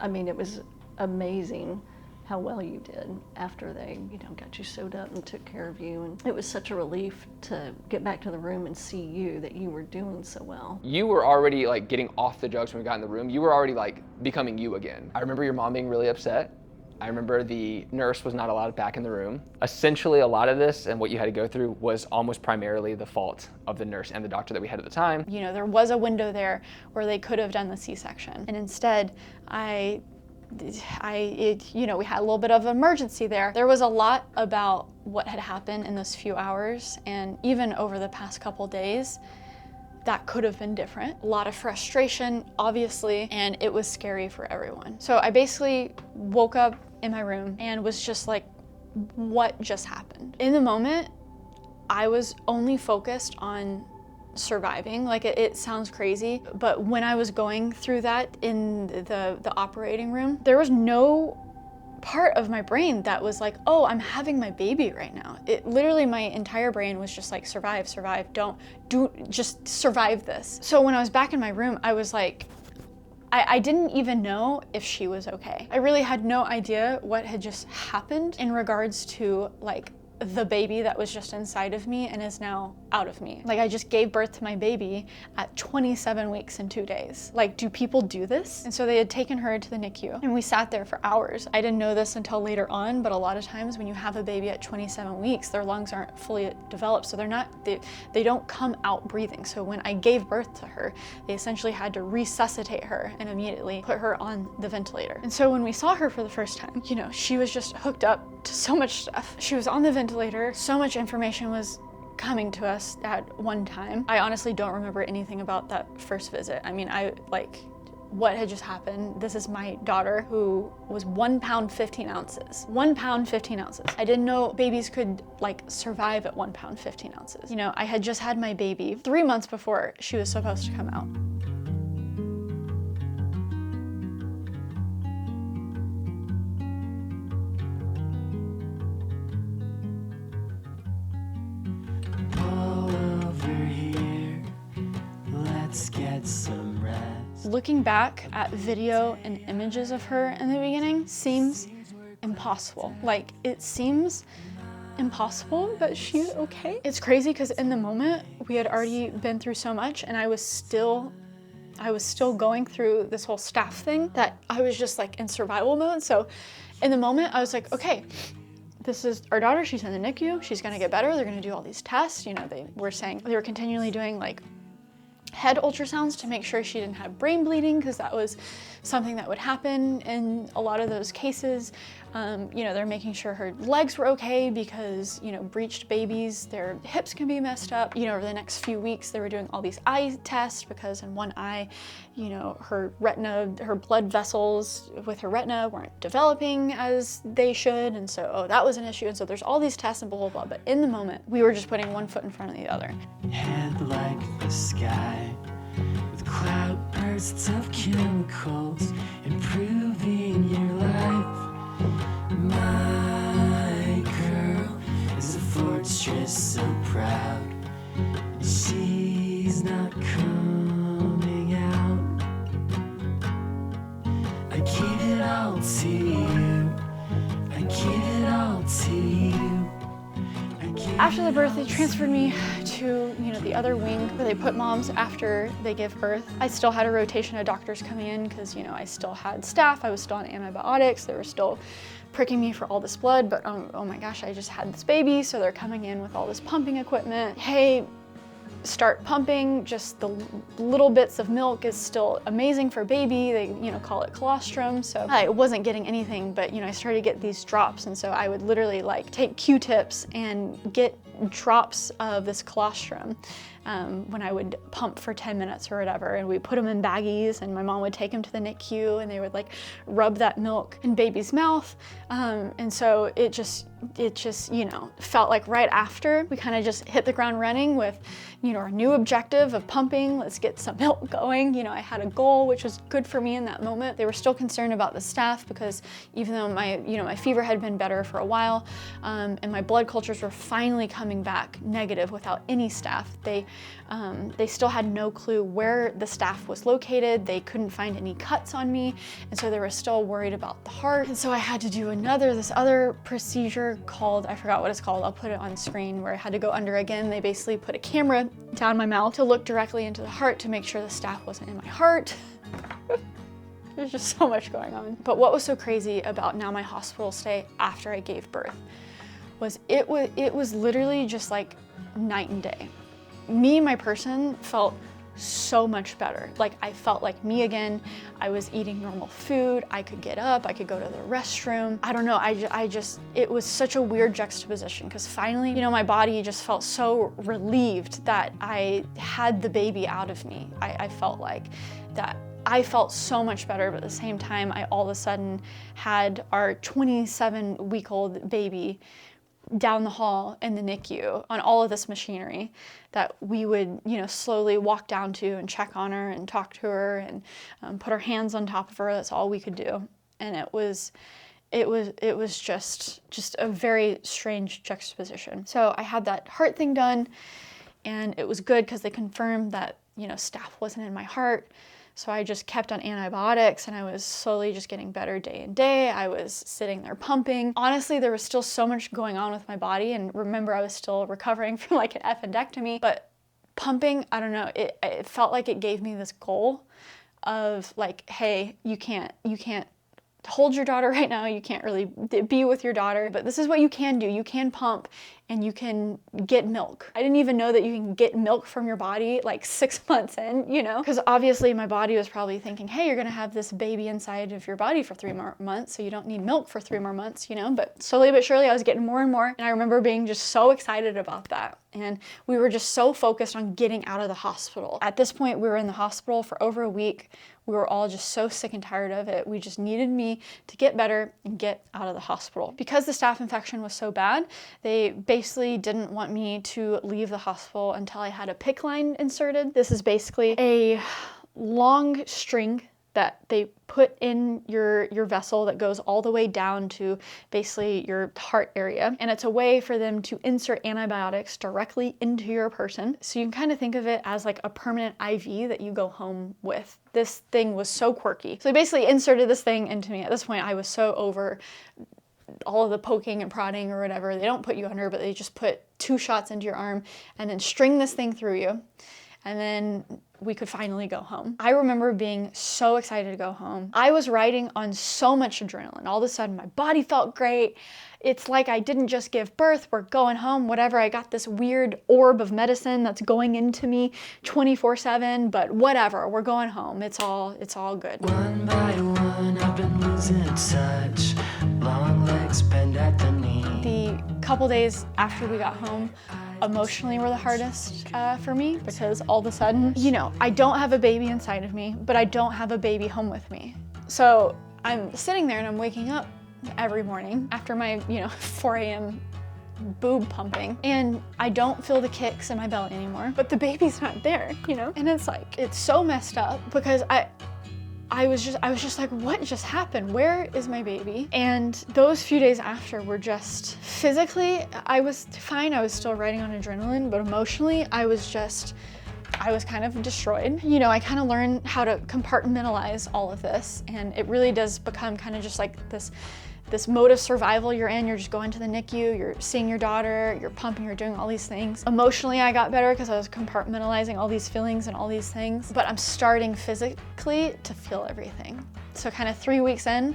I mean, it was amazing how well you did after they, you know, got you sewed up and took care of you. And it was such a relief to get back to the room and see you, that you were doing so well. You were already like getting off the drugs when we got in the room. You were already like becoming you again. I remember your mom being really upset. I remember the nurse was not allowed back in the room. Essentially, a lot of this and what you had to go through was almost primarily the fault of the nurse and the doctor that we had at the time. You know, there was a window there where they could have done the C-section. And instead, you know, we had a little bit of an emergency there. There was a lot about what had happened in those few hours, and even over the past couple days, that could have been different. A lot of frustration, obviously, and it was scary for everyone. So I basically woke up in my room and was just like, what just happened? In the moment, I was only focused on surviving. Like, it sounds crazy, but when I was going through that in the operating room, there was no part of my brain that was like, oh, I'm having my baby right now. It literally, my entire brain was just like, survive, just survive this. So when I was back in my room, I was like, I didn't even know if she was okay. I really had no idea what had just happened in regards to like the baby that was just inside of me and is now out of me. Like I just gave birth to my baby at 27 weeks and 2 days. Like, do people do this? And so they had taken her to the NICU and we sat there for hours. I didn't know this until later on, but a lot of times when you have a baby at 27 weeks, their lungs aren't fully developed. So they don't come out breathing. So when I gave birth to her, they essentially had to resuscitate her and immediately put her on the ventilator. And so when we saw her for the first time, you know, she was just hooked up to so much stuff. She was on the ventilator. So much information was coming to us at one time. I honestly don't remember anything about that first visit. I mean, what had just happened. This is my daughter who was 1 pound 15 ounces. 1 pound 15 ounces. I didn't know babies could like survive at 1 pound 15 ounces. You know, I had just had my baby 3 months before she was supposed to come out. Some rest. Looking back at video and images of her in the beginning seems impossible. Like, it seems impossible that she's okay. It's crazy because in the moment we had already been through so much and I was still going through this whole staph thing that I was just like in survival mode. So in the moment I was like, okay, this is our daughter, she's in the NICU, she's gonna get better, they're gonna do all these tests. You know, they were continually doing like head ultrasounds to make sure she didn't have brain bleeding, because that was something that would happen in a lot of those cases. You know, they're making sure her legs were okay because, you know, breached babies, their hips can be messed up. You know, over the next few weeks, they were doing all these eye tests because in one eye, you know, her retina, her blood vessels with her retina weren't developing as they should. And so, that was an issue. And so there's all these tests and blah, blah, blah. But in the moment, we were just putting one foot in front of the other. Head like the sky, with cloud bursts of chemicals, improving your life. My girl is a fortress so proud. She's not coming out. I give it all to you. I give it all to you. After the birth, they transferred me to, you know, the other wing where they put moms after they give birth. I still had a rotation of doctors coming in because, you know, I still had staph, I was still on antibiotics, they were still pricking me for all this blood, but oh my gosh, I just had this baby, so they're coming in with all this pumping equipment. Hey, start pumping, just the little bits of milk is still amazing for baby. They, you know, call it colostrum. So I wasn't getting anything, but, you know, I started to get these drops. And so I would literally like take Q-tips and get drops of this colostrum when I would pump for 10 minutes or whatever, and we put them in baggies and my mom would take them to the NICU and they would like rub that milk in baby's mouth. And so it just, you know, felt like right after we kind of just hit the ground running with, you know, our new objective of pumping, let's get some milk going. You know, I had a goal, which was good for me in that moment. They were still concerned about the staph because even though my fever had been better for a while, and my blood cultures were finally coming back negative without any staph, they still had no clue where the staph was located. They couldn't find any cuts on me. And so they were still worried about the heart. And so I had to do this other procedure called, I forgot what it's called, I'll put it on screen, where I had to go under again. They basically put a camera down my mouth to look directly into the heart to make sure the staph wasn't in my heart. There's just so much going on. But what was so crazy about now my hospital stay after I gave birth was it was literally just like night and day. Me, my person, felt so much better. Like, I felt like me again. I was eating normal food. I could get up, I could go to the restroom. I don't know, it was such a weird juxtaposition because finally, you know, my body just felt so relieved that I had the baby out of me. I felt like that. I felt so much better, but at the same time, I all of a sudden had our 27-week-old baby down the hall in the NICU on all of this machinery that we would, you know, slowly walk down to and check on her and talk to her and put our hands on top of her. That's all we could do. And it was just a very strange juxtaposition. So I had that heart thing done and it was good because they confirmed that, you know, staph wasn't in my heart. So I just kept on antibiotics and I was slowly just getting better day and day. I was sitting there pumping. Honestly, there was still so much going on with my body, and remember, I was still recovering from like an appendectomy, but pumping, I don't know, it felt like it gave me this goal of like, hey, you can't hold your daughter right now, you can't really be with your daughter, but this is what you can do. You can pump and you can get milk. I didn't even know that you can get milk from your body like 6 months in, you know? Because obviously my body was probably thinking, hey, you're gonna have this baby inside of your body for 3 more months, so you don't need milk for 3 more months, you know? But slowly but surely I was getting more and more, and I remember being just so excited about that. And we were just so focused on getting out of the hospital. At this point, we were in the hospital for over a week. We were all just so sick and tired of it. We just needed me to get better and get out of the hospital. Because the staph infection was so bad, they basically didn't want me to leave the hospital until I had a PICC line inserted. This is basically a long string that they put in your vessel that goes all the way down to basically your heart area. And it's a way for them to insert antibiotics directly into your person. So you can kind of think of it as like a permanent IV that you go home with. This thing was so quirky. So they basically inserted this thing into me. At this point, I was so over all of the poking and prodding or whatever. They don't put you under, but they just put 2 shots into your arm and then string this thing through you. And then we could finally go home. I remember being so excited to go home. I was riding on so much adrenaline. All of a sudden, my body felt great. It's like I didn't just give birth, we're going home, whatever. I got this weird orb of medicine that's going into me 24/7, but whatever, we're going home. It's all good. One by one, I've been losing touch. Long legs bend at the knee. The couple days after we got home, emotionally were the hardest for me, because all of a sudden, you know, I don't have a baby inside of me, but I don't have a baby home with me. So I'm sitting there and I'm waking up every morning after my, 4 a.m. boob pumping, and I don't feel the kicks in my belly anymore, but the baby's not there, you know? And it's like, it's so messed up because I was just like, what just happened? Where is my baby? And those few days after were just, physically, I was fine. I was still riding on adrenaline, but emotionally, I was kind of destroyed. You know, I kind of learned how to compartmentalize all of this, and it really does become kind of just like this mode of survival you're in. You're just going to the NICU, you're seeing your daughter, you're pumping, you're doing all these things. Emotionally, I got better because I was compartmentalizing all these feelings and all these things, but I'm starting physically to feel everything. So kind of 3 weeks in,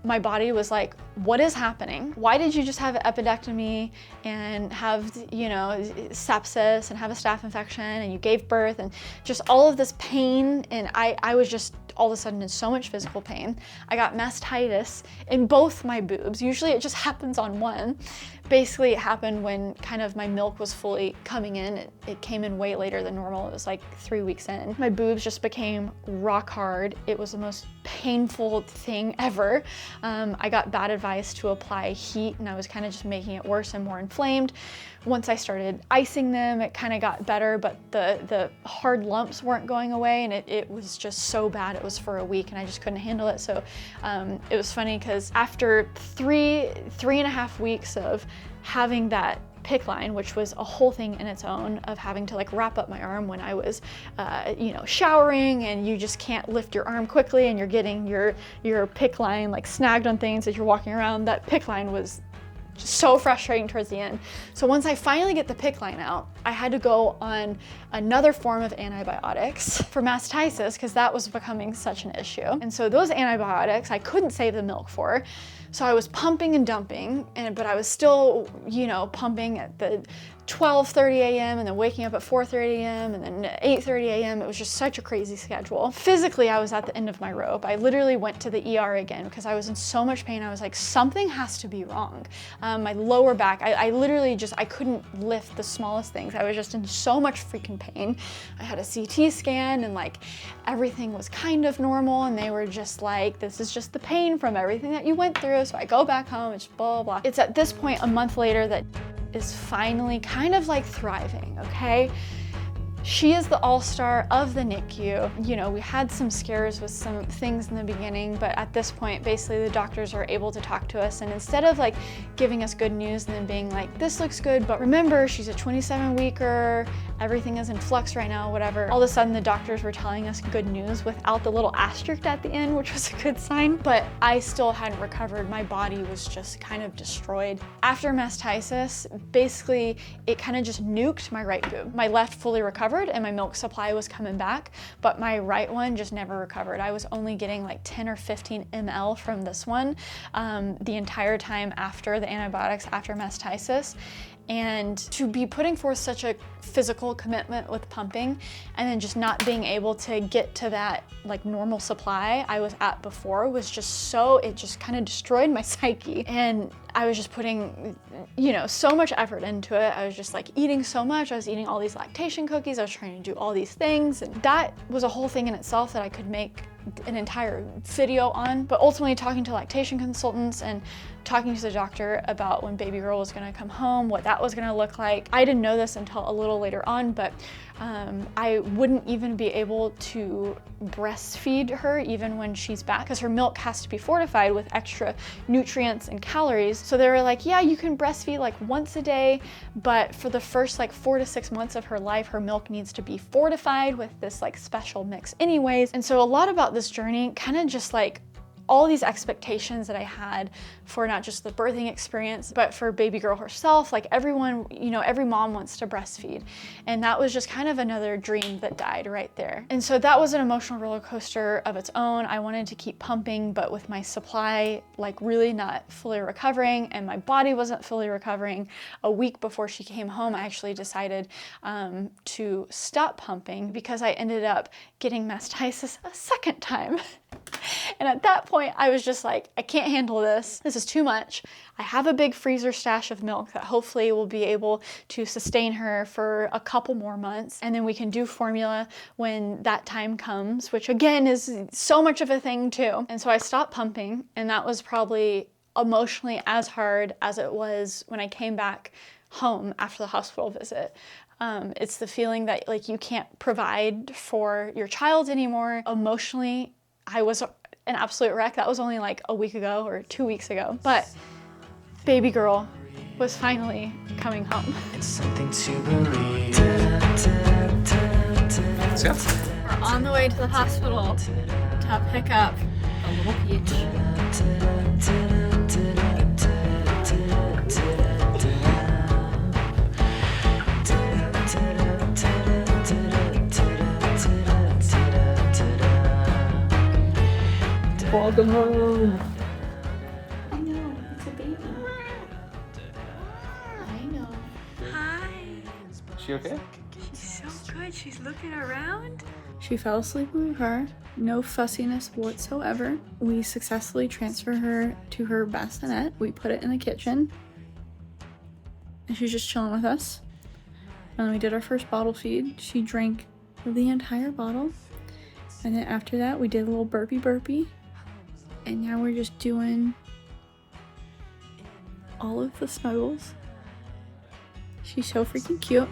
my body was like, what is happening? Why did you just have an appendectomy and have, sepsis and have a staph infection, and you gave birth, and just all of this pain, and I was just all of a sudden in so much physical pain. I got mastitis in both my boobs. Usually it just happens on one. Basically it happened when kind of my milk was fully coming in. It came in way later than normal. It was like 3 weeks in. My boobs just became rock hard. It was the most painful thing ever. I got bad advice to apply heat, and I was kind of just making it worse and more inflamed. Once I started icing them, it kind of got better, but the hard lumps weren't going away, and it was just so bad. It was for a week, and I just couldn't handle it. So it was funny because after three and a half weeks of having that PICC line, which was a whole thing in its own, of having to like wrap up my arm when I was, showering, and you just can't lift your arm quickly, and you're getting your PICC line like snagged on things as you're walking around. That PICC line was just so frustrating towards the end. So once I finally get the PICC line out, I had to go on another form of antibiotics for mastitis because that was becoming such an issue. And so those antibiotics I couldn't save the milk for. So I was pumping and dumping, but I was still, pumping at the 12:30 a.m. and then waking up at 4:30 a.m. and then 8:30 a.m. It was just such a crazy schedule. Physically, I was at the end of my rope. I literally went to the ER again because I was in so much pain. I was like, something has to be wrong. My lower back, I literally I couldn't lift the smallest things. I was just in so much freaking pain. I had a CT scan, and like everything was kind of normal, and they were just like, this is just the pain from everything that you went through. So I go back home, it's blah, blah, blah. It's at this point, a month later, that is finally kind of like thriving, okay? She is the all-star of the NICU. You know, we had some scares with some things in the beginning, but at this point, basically the doctors are able to talk to us, and instead of like giving us good news and then being like, this looks good, but remember, she's a 27-weeker, everything is in flux right now, whatever. All of a sudden the doctors were telling us good news without the little asterisk at the end, which was a good sign, but I still hadn't recovered. My body was just kind of destroyed. After mastitis, basically it kind of just nuked my right boob. My left fully recovered and my milk supply was coming back, but my right one just never recovered. I was only getting like 10 or 15 ml from this one the entire time after the antibiotics, after mastitis. And to be putting forth such a physical commitment with pumping and then just not being able to get to that like normal supply I was at before was just so, it just kind of destroyed my psyche. And I was just putting, you know, so much effort into it. I was just like eating so much. I was eating all these lactation cookies. I was trying to do all these things. And that was a whole thing in itself that I could make an entire video on. But ultimately talking to lactation consultants and talking to the doctor about when baby girl was gonna come home, what that was gonna look like. I didn't know this until a little later on, but I wouldn't even be able to breastfeed her even when she's back because her milk has to be fortified with extra nutrients and calories. So they were like, yeah, you can breastfeed like once a day, but for the first like 4 to 6 months of her life, her milk needs to be fortified with this like special mix anyways. And so a lot about this journey kind of just like all these expectations that I had for not just the birthing experience, but for baby girl herself. Like everyone, you know, every mom wants to breastfeed. And that was just kind of another dream that died right there. And so that was an emotional roller coaster of its own. I wanted to keep pumping, but with my supply, like really not fully recovering and my body wasn't fully recovering. A week before she came home, I actually decided to stop pumping because I ended up getting mastitis a second time. And at that point, I was just like, I can't handle this. This is too much. I have a big freezer stash of milk that hopefully will be able to sustain her for a couple more months. And then we can do formula when that time comes, which again is so much of a thing too. And so I stopped pumping, and that was probably emotionally as hard as it was when I came back home after the hospital visit. It's the feeling that like you can't provide for your child anymore. Emotionally, I was an absolute wreck. That was only like a week ago or 2 weeks ago. But baby girl was finally coming home. It's something to believe. Let's go. We're on the way to the hospital to pick up a little peach. Welcome home. I know, it's a baby. I know. Hi. She okay? She's so good. She's looking around. She fell asleep in her car, no fussiness whatsoever. We successfully transferred her to her bassinet. We put it in the kitchen, and she's just chilling with us. And then we did our first bottle feed. She drank the entire bottle. And then after that, we did a little burpee. And now we're just doing all of the snuggles. She's so freaking cute.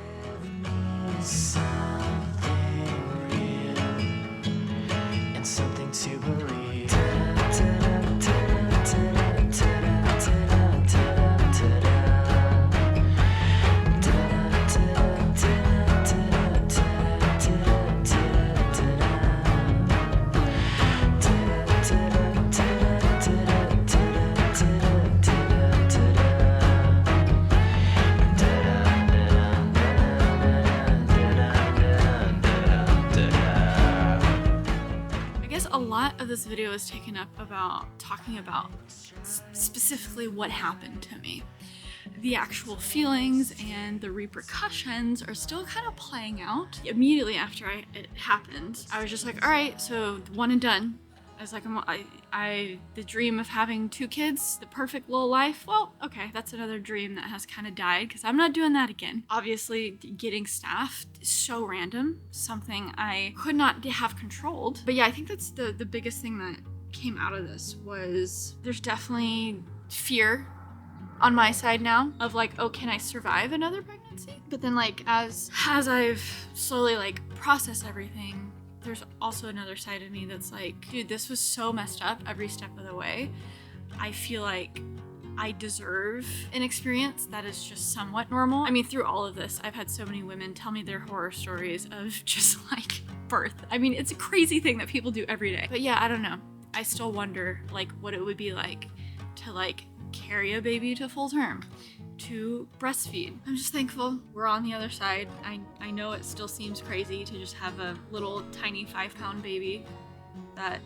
And something to believe. Of this video is taken up about talking about specifically what happened to me. The actual feelings and the repercussions are still kind of playing out. Immediately after it happened, I was just like, all right, so one and done. I was like, the dream of having 2 kids, the perfect little life. Well, okay, that's another dream that has kind of died because I'm not doing that again. Obviously, getting staff is so random, something I could not have controlled. But yeah, I think that's the biggest thing that came out of this was there's definitely fear on my side now of like, oh, can I survive another pregnancy? But then like as I've slowly like processed everything, there's also another side of me that's like, dude, this was so messed up every step of the way. I feel like I deserve an experience that is just somewhat normal. I mean, through all of this, I've had so many women tell me their horror stories of just like birth. I mean, it's a crazy thing that people do every day. But yeah, I don't know. I still wonder like what it would be like to like carry a baby to full term, to breastfeed. I'm just thankful we're on the other side. I know it still seems crazy to just have a little tiny 5-pound baby that,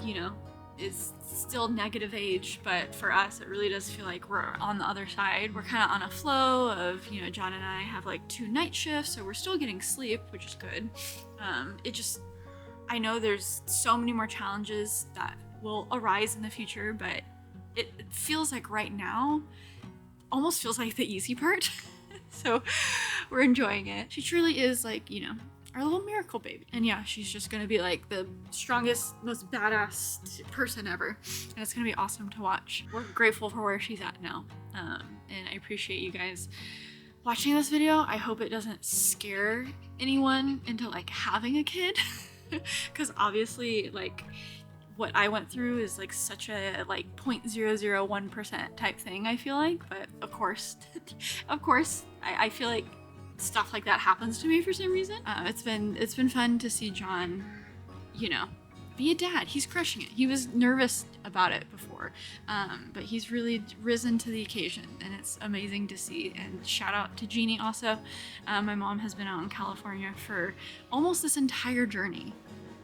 you know, is still negative age, but for us it really does feel like we're on the other side. We're kind of on a flow of, you know, John and I have like 2 night shifts, so we're still getting sleep, which is good. I know there's so many more challenges that will arise in the future, but it feels like right now almost feels like the easy part. So we're enjoying it. She truly is like, you know, our little miracle baby. And yeah, she's just gonna be like the strongest, most badass person ever. And it's gonna be awesome to watch. We're grateful for where she's at now. And I appreciate you guys watching this video. I hope it doesn't scare anyone into like having a kid. Because obviously like what I went through is like such a like 0.001% type thing, I feel like. But of course, I feel like stuff like that happens to me for some reason. It's been fun to see John, you know, be a dad. He's crushing it. He was nervous about it before, but he's really risen to the occasion, and it's amazing to see. And shout out to Jeannie also. My mom has been out in California for almost this entire journey.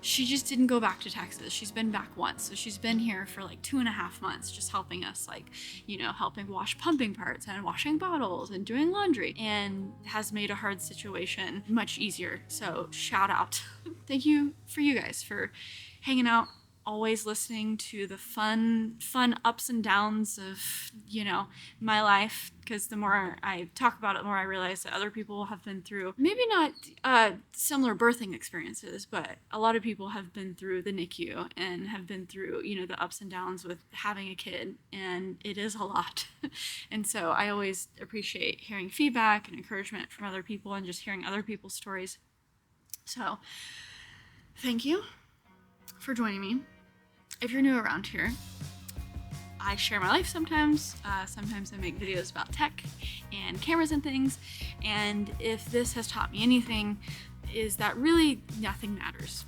She just didn't go back to Texas. She's been back once. So she's been here for like 2.5 months, just helping us, like, you know, helping wash pumping parts and washing bottles and doing laundry, and has made a hard situation much easier. So shout out. Thank you for you guys for hanging out, always listening to the fun ups and downs of, you know, my life. Because the more I talk about it, the more I realize that other people have been through, maybe not similar birthing experiences, but a lot of people have been through the NICU and have been through, you know, the ups and downs with having a kid, and it is a lot. And so I always appreciate hearing feedback and encouragement from other people and just hearing other people's stories. So thank you for joining me. If you're new around here, I share my life sometimes. Sometimes I make videos about tech and cameras and things. And if this has taught me anything, is that really nothing matters.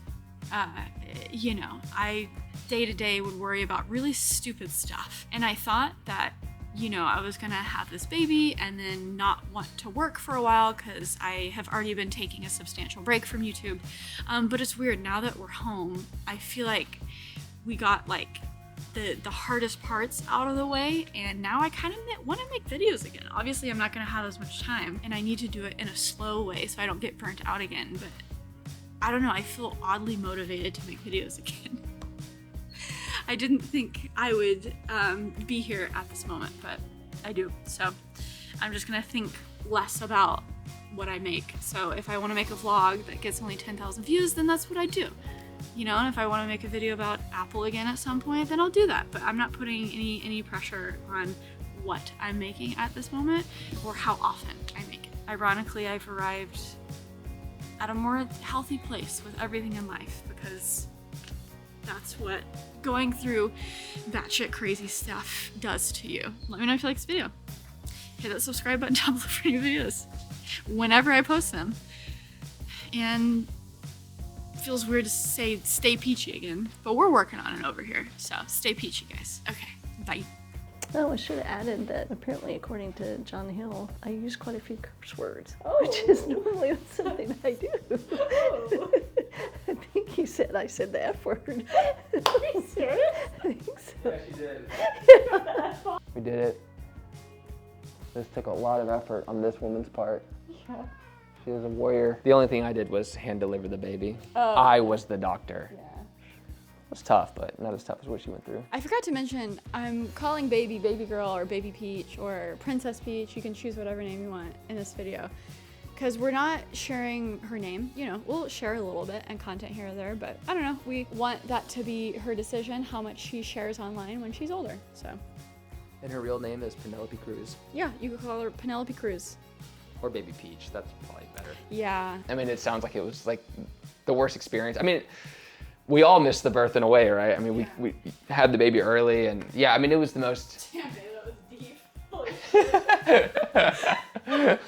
You know, I day to day would worry about really stupid stuff. And I thought that, you know, I was gonna have this baby and then not want to work for a while because I have already been taking a substantial break from YouTube. But it's weird, now that we're home, I feel like we got like the hardest parts out of the way, and now I kind of want to make videos again. Obviously I'm not going to have as much time, and I need to do it in a slow way so I don't get burnt out again, but I don't know, I feel oddly motivated to make videos again. I didn't think I would be here at this moment, but I do. So I'm just gonna think less about what I make. So if I want to make a vlog that gets only 10,000 views, then that's what I do. You know, and if I want to make a video about Apple again at some point, then I'll do that. But I'm not putting any pressure on what I'm making at this moment or how often I make it. Ironically, I've arrived at a more healthy place with everything in life, because that's what going through batshit crazy stuff does to you. Let me know if you like this video. Hit that subscribe button down below for new videos whenever I post them. And feels weird to say stay peachy again, but we're working on it over here. So stay peachy, guys. Okay, bye. Oh, I should have added that apparently, according to John Hill, I use quite a few curse words, which is normally not something I do. I think he said I said the F word. Are you serious? I think so. Yeah, she did. We did it. This took a lot of effort on this woman's part. Yeah. She is a warrior. The only thing I did was hand deliver the baby. Oh. I was the doctor. Yeah. It was tough, but not as tough as what she went through. I forgot to mention, I'm calling baby Baby Girl or Baby Peach or Princess Peach. You can choose whatever name you want in this video, because we're not sharing her name. You know, we'll share a little bit and content here or there, but I don't know. We want that to be her decision, how much she shares online when she's older. So And her real name is Penelope Cruz. Yeah, you could call her Penelope Cruz. Or Baby Peach, that's probably better. Yeah. I mean, it sounds like it was like the worst experience. I mean, we all missed the birth in a way, right? I mean, we had the baby early, and yeah, I mean, it was the most... Damn, babe, that was deep. Holy shit.